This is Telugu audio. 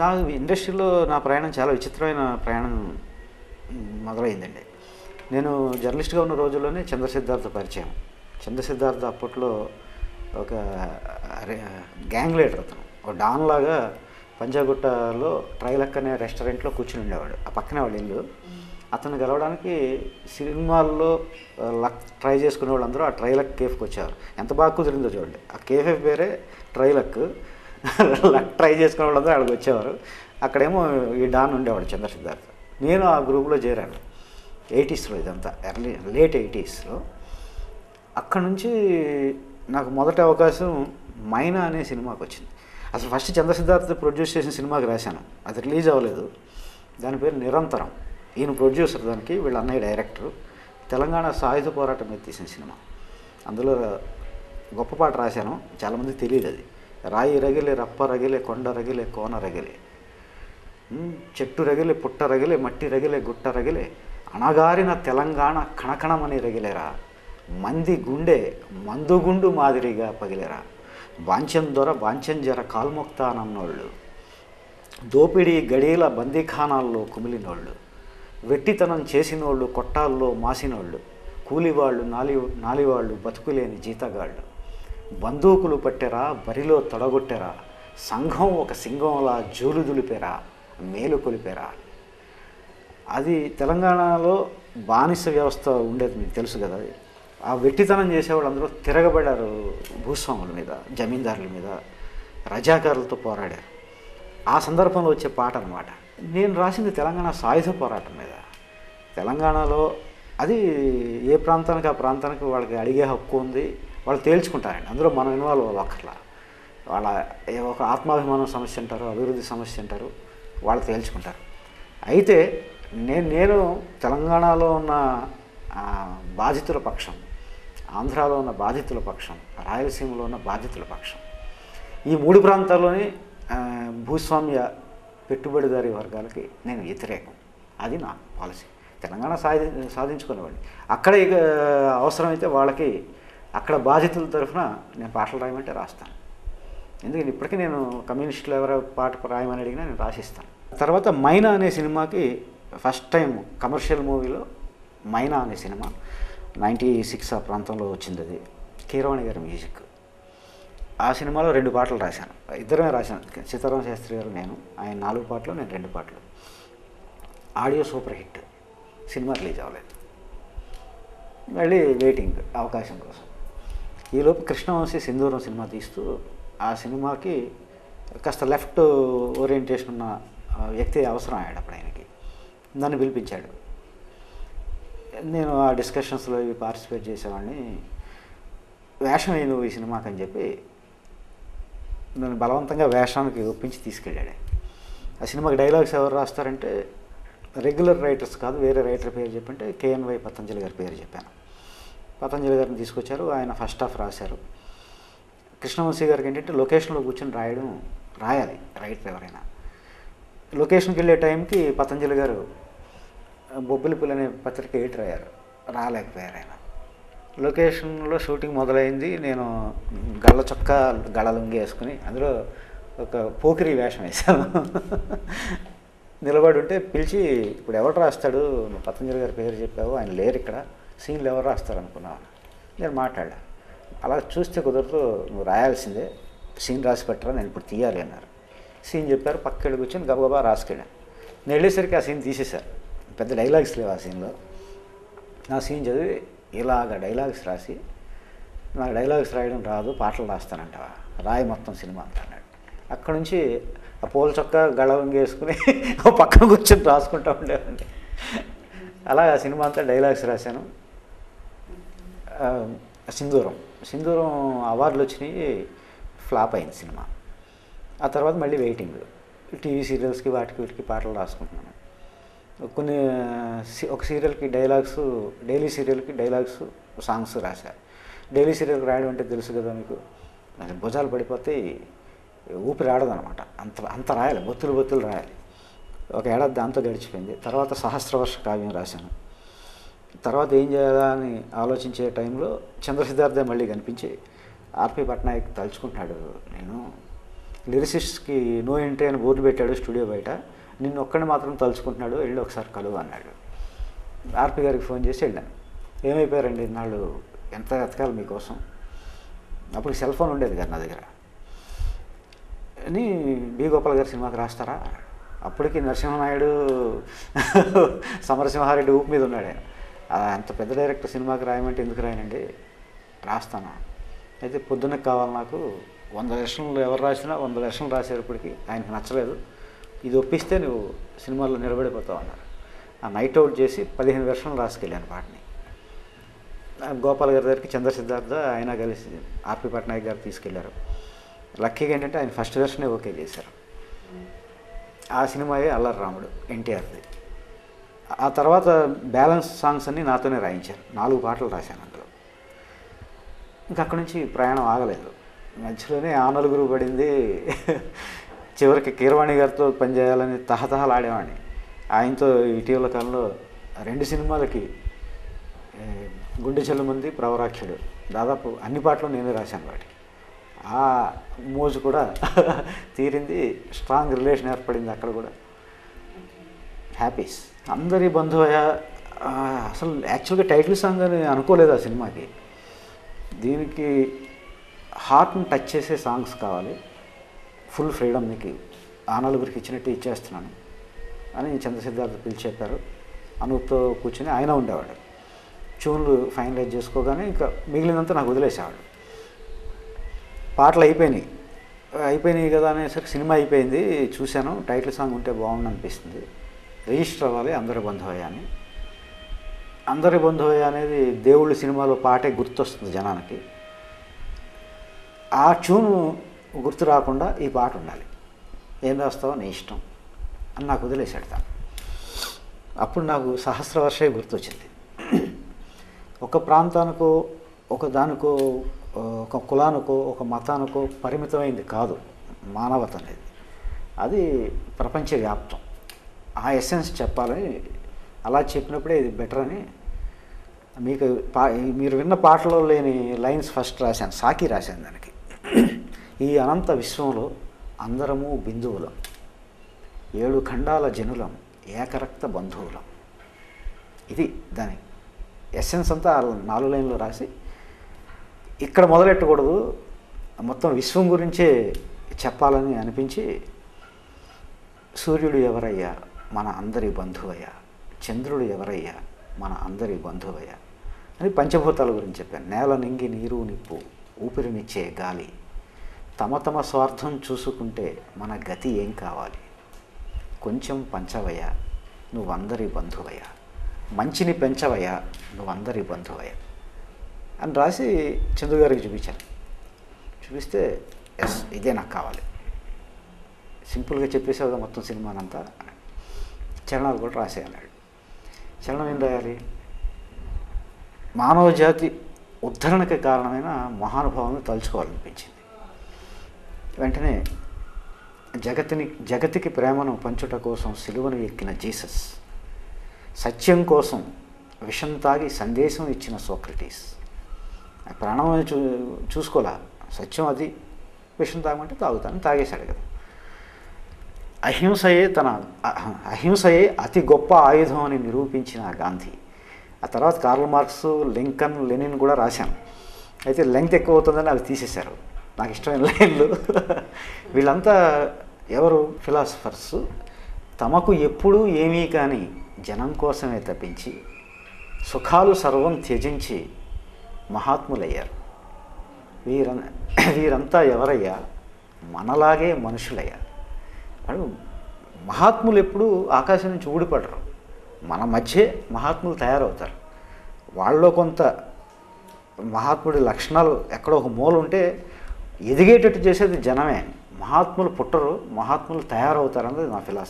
నా ఇండస్ట్రీలో నా ప్రయాణం చాలా విచిత్రమైన ప్రయాణం మొదలైందండి. నేను జర్నలిస్ట్గా ఉన్న రోజుల్లోనే చంద్రసిద్ధార్థ పరిచయం. చంద్రసిద్ధార్థ అప్పట్లో ఒక గ్యాంగ్ లీడర్, అతను ఒక డాన్ లాగా పంజాగుట్టలో ట్రైలక్ అనే రెస్టారెంట్లో కూర్చుని ఉండేవాడు. ఆ పక్కనే వాళ్ళ ఇల్లు. అతను గెలవడానికి సినిమాల్లో ట్రై చేసుకునే వాళ్ళందరూ ఆ ట్రైలక్ కేఫ్కి వచ్చేవారు. ఎంత బాగా కుదిరిందో చూడండి. ఆ కేఫే పేరే ట్రైలక్. లక్ ట్రై చేసుకునే వాళ్ళందరూ అక్కడికి వచ్చేవారు. అక్కడేమో ఈ డాన్ ఉండేవాడు చంద్రసిద్ధార్థ. నేను ఆ గ్రూప్లో చేరాను 80స్లో, ఇదంతా లేట్ 80స్లో. అక్కడ నుంచి నాకు మొదటి అవకాశం మైనా అనే సినిమాకి వచ్చింది. అసలు ఫస్ట్ చంద్రసిద్ధార్థ ప్రొడ్యూస్ చేసిన సినిమాకి రాశాను, అది రిలీజ్ అవ్వలేదు. దాని పేరు నిరంతరం. ఈయన ప్రొడ్యూసర్, దానికి వీళ్ళ అన్నయ్య డైరెక్టరు. తెలంగాణ సాయుధ పోరాటం మీద తీసిన సినిమా. అందులో గొప్ప పాట రాశాను, చాలామందికి తెలియదు అది. రాయి రగిలే, రప్ప రగిలే, కొండ రగిలే, కోన రగిలే, చెట్టు రగిలే, పుట్ట రగిలే, మట్టి రగిలే, గుట్ట రగిలే, అణగారిన తెలంగాణ కణకణమని రగిలేరా, మంది గుండె మందుగుండు మాదిరిగా పగిలేరా, వాంఛం దొర వాంఛం జర కాల్మొక్తానన్నోళ్ళు, దోపిడీ గడీల బందీఖానాల్లో కుమిలినోళ్ళు, వెట్టితనం చేసినోళ్ళు కొట్టాల్లో మాసినోళ్ళు, కూలివాళ్ళు నాలివాళ్ళు బతుకులేని జీతగాళ్ళు, బందూకులు పట్టెరా బరిలో తొడగొట్టెరా, సంఘం ఒక సింగంలా జూలు దులిపేరా, మేలు కొలిపేరా. అది తెలంగాణలో బానిస వ్యవస్థ ఉండేది, మీకు తెలుసు కదా. ఆ వెట్టితనం చేసేవాళ్ళు అందరూ తిరగబడ్డారు భూస్వాముల మీద, జమీందారుల మీద, రజాకారులతో పోరాడారు. ఆ సందర్భంలో వచ్చే పాట అన్నమాట. నేను రాసింది తెలంగాణ సాయుధ పోరాటం మీద. తెలంగాణలో అది ఏ ప్రాంతానికి ఆ ప్రాంతానికి వాళ్ళకి అడిగే హక్కు ఉంది, వాళ్ళు తేల్చుకుంటారండి. అందులో మనం ఇన్వాల్వ్ అవ్వక్కర్లా. వాళ్ళ ఒక ఆత్మాభిమానం సమస్య అంటారు, అభివృద్ధి సమస్య అంటారు, వాళ్ళు తేల్చుకుంటారు. అయితే నేను తెలంగాణలో ఉన్న బాధితుల పక్షం, ఆంధ్రాలో ఉన్న బాధితుల పక్షం, రాయలసీమలో ఉన్న బాధితుల పక్షం. ఈ 3 ప్రాంతాల్లోని భూస్వామ్య పెట్టుబడిదారీ వర్గాలకి నేను వ్యతిరేకం. అది నా పాలసీ. తెలంగాణ సాధించుకునేవాడిని. అక్కడ ఇక అవసరమైతే వాళ్ళకి అక్కడ బాధితుల తరఫున నేను పాటలు రాయమంటే రాస్తాను. ఎందుకంటే ఇప్పటికీ నేను కమ్యూనిస్టులు ఎవరో పాట రాయమని అడిగినా నేను రాసిస్తాను. తర్వాత మైనా అనే సినిమాకి ఫస్ట్ టైం కమర్షియల్ మూవీలో మైనా అనే సినిమా 96 ఆ ప్రాంతంలో వచ్చింది. అది కీరవాణి గారి మ్యూజిక్. ఆ సినిమాలో 2 పాటలు రాశాను, ఇద్దరమే రాశాను, సీతారామ శాస్త్రి గారు నేను. ఆయన 4 పాటలు, నేను 2 పాటలు. Audio super hit. Cinema release అవ్వలేదు, మళ్ళీ వెయిటింగ్ అవకాశం కోసం. ఈలోపు కృష్ణవంశీ సింధూరం సినిమా తీస్తూ ఆ సినిమాకి కాస్త లెఫ్ట్ ఓరియంటేషన్ ఉన్న వ్యక్తి అవసరం అయ్యాడు అప్పుడు ఆయనకి. నన్ను పిలిపించాడు. నేను ఆ డిస్కషన్స్లో ఇవి పార్టిసిపేట్ చేసేవాడిని. వేషం ఏ నువ్వు ఈ సినిమాకి అని చెప్పి నన్ను బలవంతంగా వేషానికి ఒప్పించి తీసుకెళ్ళాడు. ఆ సినిమాకి డైలాగ్స్ ఎవరు రాస్తారంటే రెగ్యులర్ రైటర్స్ కాదు, వేరే రైటర్ పేరు చెప్పంటే KNY పతంజలి గారి పేరు చెప్పాను. పతంజలి గారిని తీసుకొచ్చారు, ఆయన ఫస్ట్ హాఫ్ రాశారు. కృష్ణవంశీ గారికి ఏంటంటే లొకేషన్లో కూర్చొని రాయాలి రైటర్ ఎవరైనా. లొకేషన్కి వెళ్ళే టైంకి పతంజలి గారు బొబ్బిలిపుల్ అనే పత్రిక ఎడిటర్ అయ్యారు, రాలేకపోయారు ఆయన. లొకేషన్లో షూటింగ్ మొదలైంది. నేను గళ్ళ చొక్కా గళలుంగి వేసుకుని అందులో ఒక పోకిరి వేషం వేశాను. నిలబడి ఉంటే పిలిచి, ఇప్పుడు ఎవరు రాస్తాడు, నువ్వు పతంజలి గారి పేరు చెప్పావు, ఆయన లేరు ఇక్కడ, సీన్లు ఎవరు రాస్తారు అనుకున్నాను. నేను మాట్లాడా. అలా చూస్తే కుదరదు, నువ్వు రాయాల్సిందే, సీన్ రాసి పెట్టరా, నేను ఇప్పుడు తీయాలి అన్నారు. సీన్ చెప్పారు, పక్కకి కూర్చొని గబగబా రాసుకెళ్ళాను. నేను వెళ్ళేసరికి ఆ సీన్ తీసేశారు, పెద్ద డైలాగ్స్ లేవు ఆ సీన్లో. నా సీన్ చదివి ఇలాగ డైలాగ్స్ రాసి, నాకు డైలాగ్స్ రాయడం రాదు, పాటలు రాస్తానంటావా, రాయి మొత్తం సినిమా అంతా అన్నాడు. అక్కడ నుంచి ఆ పూల చొక్క గళవంగి వేసుకుని పక్కన కూర్చొని రాసుకుంటూ ఉండేవాడిని. అలా ఆ సినిమా అంతా డైలాగ్స్ రాశాను. సింధూరం అవార్డులు వచ్చినాయి, ఫ్లాప్ అయింది సినిమా. ఆ తర్వాత మళ్ళీ వెయిటింగ్, టీవీ సీరియల్స్కి వాటికి వీటికి పాటలు రాసుకుంటున్నాను. ఒక సీరియల్కి డైలాగ్స్, డైలీ సీరియల్కి డైలాగ్స్, సాంగ్స్ రాశారు. డైలీ సీరియల్కి రాయడం అంటే తెలుసు కదా మీకు, భుజాలు పడిపోతే ఊపిరి ఆడదనమాట, అంత రాయాలి, బొత్తులు రాయాలి. ఒక ఏడాది దాంతో గడిచిపోయింది. తర్వాత సహస్రవర్ష కావ్యం రాశాను. తర్వాత ఏం చేయాలా అని ఆలోచించే టైంలో చంద్రసిద్ధార్థ మళ్ళీ కనిపించి, ఆర్పి పట్నాయక్ తలుచుకుంటున్నాడు నేను, లిరిసిస్ట్కి నో ఎంట్రీ అని బోర్డు పెట్టాడు స్టూడియో బయట. నిన్ను ఒక్కడిని మాత్రం తలుచుకుంటున్నాడు, వెళ్ళి ఒకసారి కలువు అన్నాడు. ఆర్పి గారికి ఫోన్ చేసి వెళ్ళాను. ఏమైపోయారండి ఇన్నాళ్ళు, ఎంత ఎతకాలి మీకోసం, అప్పుడు సెల్ ఫోన్ ఉండేది కదా నా దగ్గర అని. బి గోపాల్ గారి సినిమాకి రాస్తారా? అప్పటికి నరసింహనాయుడు సమరసింహారెడ్డి ఊపు మీద ఉన్నాడు. అంత పెద్ద డైరెక్టర్ సినిమాకి రాయమంటే ఎందుకు రాయనండి, రాస్తాను. అయితే పొద్దున్నకి కావాలి నాకు, 100 వెర్షన్లు ఎవరు రాసినా 100 వెర్షన్లు రాసేటప్పటికి ఆయనకు నచ్చలేదు. ఇది ఒప్పిస్తే నువ్వు సినిమాల్లో నిలబడిపోతావు అన్నారు. ఆ నైట్ అవుట్ చేసి 15 వెర్షన్లు రాసుకెళ్ళాను పాటని. గోపాల్ గారి దగ్గరికి చంద్ర సిద్ధార్థ ఆయన కలిసి ఆర్పి పట్నాయక్ గారు తీసుకెళ్లారు. లక్కీగా ఏంటంటే ఆయన ఫస్ట్ వెర్షనే ఓకే చేశారు. ఆ సినిమాయే అల్లరి రాముడు ఎన్టీఆర్ది. ఆ తర్వాత బ్యాలెన్స్ సాంగ్స్ అన్నీ నాతోనే రాయించారు. 4 పాటలు రాశాను అందులో. ఇంకా అక్కడి నుంచి ప్రయాణం ఆగలేదు. మధ్యలోనే ఆ నలుగురు పడింది. చివరికి కీరవాణి గారితో పనిచేయాలని తహతహలాడేవాడిని. ఆయనతో ఇటీవల కాలంలో 2 సినిమాలకి గుండె చెల్లుమంది, ప్రవరాఖ్యుడు, దాదాపు అన్ని పాటలు నేనే రాశాను వాటికి. ఆ మోజు కూడా తీరింది. స్ట్రాంగ్ రిలేషన్ ఏర్పడింది అక్కడ కూడా. హ్యాపీస్. అందరి బంధువయ్య అసలు యాక్చువల్గా టైటిల్ సాంగ్ అని అనుకోలేదు ఆ సినిమాకి. దీనికి హార్ట్ని టచ్ చేసే సాంగ్స్ కావాలి, ఫుల్ ఫ్రీడమ్ మీకు ఆ నలుగురికి ఇచ్చినట్టు ఇచ్చేస్తున్నాను అని చంద్రసిద్ధార్థ పిలిచి చెప్పారు. అనూప్తో కూర్చొని ఆయన ఉండేవాడు. ట్యూన్లు ఫైనలైజ్ చేసుకోగానే ఇంకా మిగిలినంతా నాకు వదిలేసేవాడు. పాటలు అయిపోయినాయి కదా అనేసరికి సినిమా అయిపోయింది. చూశాను, టైటిల్ సాంగ్ ఉంటే బాగుండు అనిపిస్తుంది, రిజిస్టర్ అవ్వాలి అందరి బంధువయ్య అని. అందరి బంధువయ్య అనేది దేవుళ్ళ సినిమాలో పాటే గుర్తొస్తుంది జనానికి. ఆ ట్యూను గుర్తు రాకుండా ఈ పాట ఉండాలి, ఏం రాస్తావో నీ ఇష్టం అని నాకు వదిలేశాడు తాను. అప్పుడు నాకు సహస్రవర్షే గుర్తొచ్చింది. ఒక ప్రాంతానికో, ఒక దానికో, ఒక కులానికో, ఒక మతానికో పరిమితమైంది కాదు మానవత అనేది. అది ప్రపంచవ్యాప్తం. ఆ ఎసెన్స్ చెప్పాలని అలా చెప్పినప్పుడే ఇది బెటర్ అని మీకు మీరు విన్న పాటలో లేని లైన్స్ ఫస్ట్ రాశాను, సాకి రాశాను దానికి. ఈ అనంత విశ్వంలో అందరము బిందువులం, 7 ఖండాల జనులం, ఏకరక్త బంధువులం. ఇది దాని ఎసెన్స్ అంతా 4 లైన్లో రాసి, ఇక్కడ మొదలెట్టకూడదు, మొత్తం విశ్వం గురించే చెప్పాలని అనిపించి, సూర్యుడు ఎవరయ్యా మన అందరి బంధువయ్యా, చంద్రుడు ఎవరయ్యా మన అందరి బంధువయ్యా అని పంచభూతాల గురించి చెప్పాను. నేల, నింగి, నీరు, నిప్పు, ఊపిరినిచ్చే గాలి, తమ తమ స్వార్థం చూసుకుంటే మన గతి ఏం కావాలి, కొంచెం పంచవయ్యా నువ్వందరి బంధువయ్యా, మంచిని పెంచవయ్యా నువ్వందరి బంధువయ్యా అని రాసి చంద్రు గారికి చూపించాను. చూపిస్తే ఎస్ ఇదే నాకు కావాలి, సింపుల్గా చెప్పేసేగా మొత్తం సినిమానంతా. చరణాలు కూడా రాసే అన్నాడు. చరణం ఏం రాయాలి? మానవ జాతి ఉద్ధరణకి కారణమైన మహానుభావాలను తలుచుకోవాలనిపించింది. వెంటనే జగతికి ప్రేమను పంచుట కోసం సిలువను ఎక్కిన జీసస్, సత్యం కోసం విషం తాగి సందేశం ఇచ్చిన సోక్రటీస్. ప్రాణం చూసుకోలే, సత్యం అది, విషం తాగమంటే తాగుతాను, తాగేశాడు కదా. అహింసయే అతి గొప్ప ఆయుధం అని నిరూపించిన గాంధీ. ఆ తర్వాత కార్ల్ మార్క్స్, లింకన్, లెనిన్ కూడా రాశాను. అయితే లెంగ్త్ ఎక్కువ అవుతుందని అవి తీసేశారు, నాకు ఇష్టమైన లైన్లు. వీళ్ళంతా ఎవరు? ఫిలాసఫర్స్. తమకు ఎప్పుడూ ఏమీ కానీ జనం కోసమే తప్పించి సుఖాలు సర్వం త్యజించి మహాత్ములయ్యారు. వీరంతా ఎవరయ్యా? మనలాగే మనుషులయ్యా. వాడు మహాత్ములు ఎప్పుడూ ఆకాశం నుంచి ఊడిపడరు, మన మధ్యే మహాత్ములు తయారవుతారు. వాళ్ళలో కొంత మహాత్ముడి లక్షణాలు ఎక్కడో ఒక మూల ఉంటే ఎదిగేటట్టు చేసేది జనమే. మహాత్ములు పుట్టరు, మహాత్ములు తయారవుతారు అన్నది నా ఫిలాసఫీ.